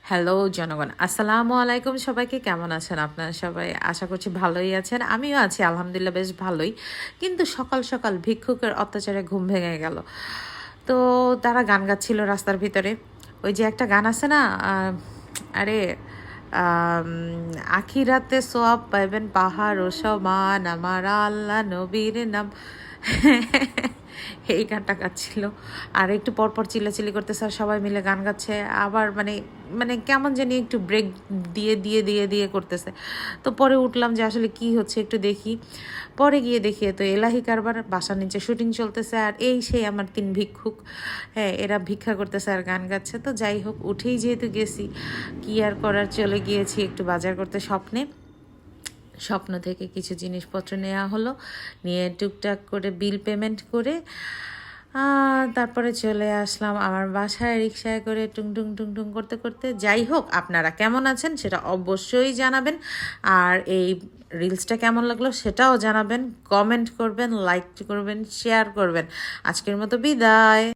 Hello জনগণ, আসসালামু আলাইকুম। সবাইকে কেমন আছেন আপনারা? সবাই আশা করছি ভালোই আছেন। আমিও আছি আলহামদুলিল্লাহ, বেশ ভালোই। কিন্তু সকাল সকাল ভিক্ষুকের অত্যাচারে ঘুম ভেঙে গেল। তো তারা গান গাচ্ছিল রাস্তার ভিতরে। ওই যে একটা গান আছে না, আরে আখিরাতে সোয়াব পাইবেন পাহাড় ও সমান, আমার আল্লাহ নবীর নাম। এই গানটা গাচ্ছিল। আর একটু পরপর চিল্লাচিল্লি করতেছে, আর সবাই মিলে গান গাচ্ছে। আবার মানে মানে কেমন জানি একটু ব্রেক দিয়ে দিয়ে দিয়ে দিয়ে করতেছে। তো পরে উঠলাম যে আসলে কি হচ্ছে একটু দেখি। পরে গিয়ে দেখি তো এলাহি কারবার, বাসার নিচে শুটিং চলতেছে। আর এই সেই আমার 3 ভিক্ষুক, হ্যাঁ, এরা ভিক্ষা করতেছে আর গান গাচ্ছে। তো যাই হোক, উঠেই যেহেতু গেছি, কি আর করার, চলে গিয়েছি একটু বাজার করতে। স্বপ্ন থেকে কিছু জিনিসপত্র নেওয়া হলো, নিয়ে টুকটাক করে বিল পেমেন্ট করে তারপরে চলে আসলাম আমার বাসায় রিকশায় করে টুং টুং টুং টুং করতে করতে। যাই হোক, আপনারা কেমন আছেন সেটা অবশ্যই জানাবেন। আর এই রিলসটা কেমন লাগলো সেটাও জানাবেন, কমেন্ট করবেন, লাইক করবেন, শেয়ার করবেন। আজকের মতো বিদায়।